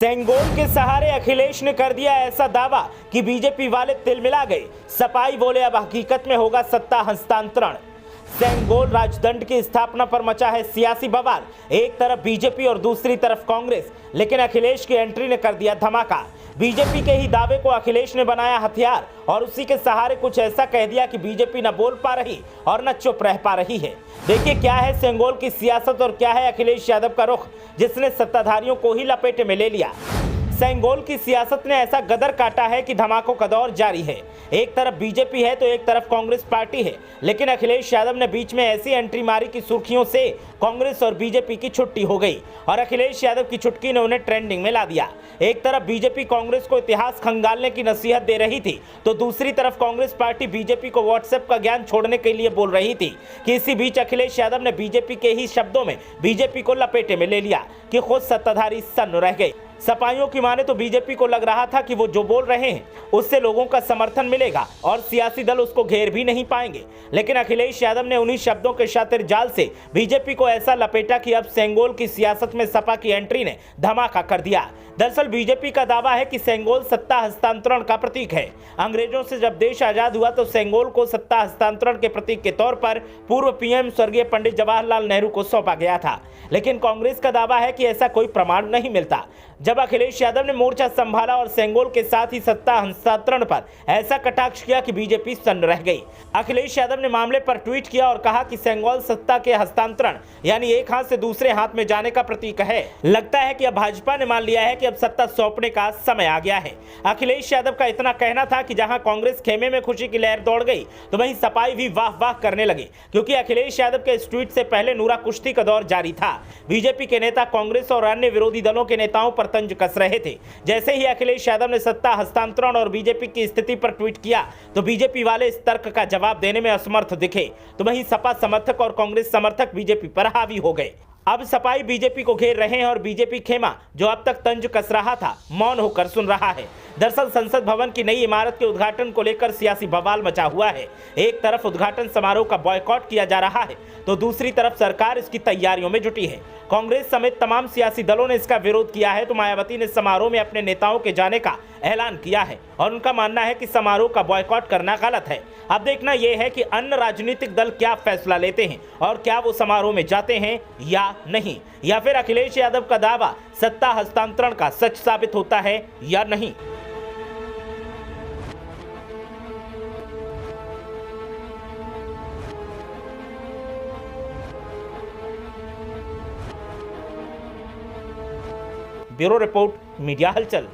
सेंगोल के सहारे अखिलेश ने कर दिया ऐसा दावा कि बीजेपी वाले तिलमिला गए। सपाई बोले अब हकीकत में होगा सत्ता हस्तांतरण। सेंगोल राजदंड की स्थापना पर मचा है सियासी बवाल। एक तरफ बीजेपी और दूसरी तरफ कांग्रेस, लेकिन अखिलेश की एंट्री ने कर दिया धमाका। बीजेपी के ही दावे को अखिलेश ने बनाया हथियार और उसी के सहारे कुछ ऐसा कह दिया कि बीजेपी न बोल पा रही और न चुप रह पा रही है। देखिए क्या है सेंगोल की सियासत और क्या है अखिलेश यादव का रुख, जिसने सत्ताधारियों को ही लपेटे में ले लिया। सेंगोल की सियासत ने ऐसा गदर काटा है कि धमाकों का दौर जारी है। एक तरफ बीजेपी है तो एक तरफ कांग्रेस पार्टी है, लेकिन अखिलेश यादव ने बीच में ऐसी एंट्री मारी कि सुर्खियों से कांग्रेस और बीजेपी की छुट्टी हो गई और अखिलेश यादव की चुटकी ने उन्हें ट्रेंडिंग में ला दिया। एक तरफ बीजेपी कांग्रेस को इतिहास खंगालने की नसीहत दे रही थी तो दूसरी तरफ कांग्रेस पार्टी बीजेपी को व्हाट्सएप का ज्ञान छोड़ने के लिए बोल रही थी कि इसी बीच अखिलेश यादव ने बीजेपी के ही शब्दों में बीजेपी को लपेटे में ले लिया कि खुद सत्ताधारी सन्न रह गए। सपाइयों की माने तो बीजेपी को लग रहा था कि वो जो बोल रहे हैं उससे लोगों का समर्थन मिलेगा और सियासी दल उसको घेर भी नहीं पाएंगे, लेकिन अखिलेश यादव ने उन्हीं शब्दों के शातिर जाल से बीजेपी को ऐसा लपेटा कि अब सेंगोल की सियासत में सपा की एंट्री ने धमाका कर दिया। दरअसल बीजेपी का दावा है कि सेंगोल सत्ता हस्तांतरण का प्रतीक है। अंग्रेजों से जब देश आजाद हुआ तो सेंगोल को सत्ता हस्तांतरण के प्रतीक के तौर पर पूर्व पीएम स्वर्गीय पंडित जवाहरलाल नेहरू को सौंपा गया था, लेकिन कांग्रेस का दावा है कि ऐसा कोई प्रमाण नहीं मिलता। जब अखिलेश यादव ने मोर्चा संभाला और सेंगोल के साथ ही सत्ता हस्तांतरण पर ऐसा कटाक्ष किया कि बीजेपी सन्न रह गई। अखिलेश यादव ने मामले पर ट्वीट किया और कहा कि सेंगोल सत्ता के हस्तांतरण यानी एक हाथ से दूसरे हाथ में जाने का प्रतीक है। लगता है कि अब भाजपा ने मान लिया है कि अब सत्ता सौंपने का समय आ गया है। अखिलेश यादव का इतना कहना था कि जहां कांग्रेस खेमे में खुशी की लहर दौड़ गई तो वहीं सपाई भी वाह वाह करने लगे, क्योंकि अखिलेश यादव के इस ट्वीट से पहले नूरा कुश्ती का दौर जारी था। बीजेपी के नेता कांग्रेस और अन्य विरोधी दलों के नेताओं पर तंज कस रहे थे। जैसे ही अखिलेश यादव ने सत्ता हस्तांतरण और बीजेपी की स्थिति पर ट्वीट किया तो बीजेपी वाले इस तर्क का जवाब देने में असमर्थ दिखे, तो वहीं सपा समर्थक और कांग्रेस समर्थक बीजेपी पर हावी हो गए। अब सपाई बीजेपी को घेर रहे हैं और बीजेपी खेमा जो अब तक तंज कस रहा था मौन होकर सुन रहा है। दरअसल संसद भवन की नई इमारत के उद्घाटन को लेकर सियासी बवाल मचा हुआ है। एक तरफ उद्घाटन समारोह का बॉयकॉट किया जा रहा है तो दूसरी तरफ सरकार इसकी तैयारियों में जुटी है। कांग्रेस समेत तमाम सियासी दलों ने इसका विरोध किया है तो मायावती ने समारोह में अपने नेताओं के जाने का ऐलान किया है और उनका मानना है कि समारोह का बॉयकॉट करना गलत है। अब देखना यह है कि अन्य राजनीतिक दल क्या फैसला लेते हैं और क्या वो समारोह में जाते हैं या नहीं, या फिर अखिलेश यादव का दावा सत्ता हस्तांतरण का सच साबित होता है या नहीं। ब्यूरो रिपोर्ट, मीडिया हलचल।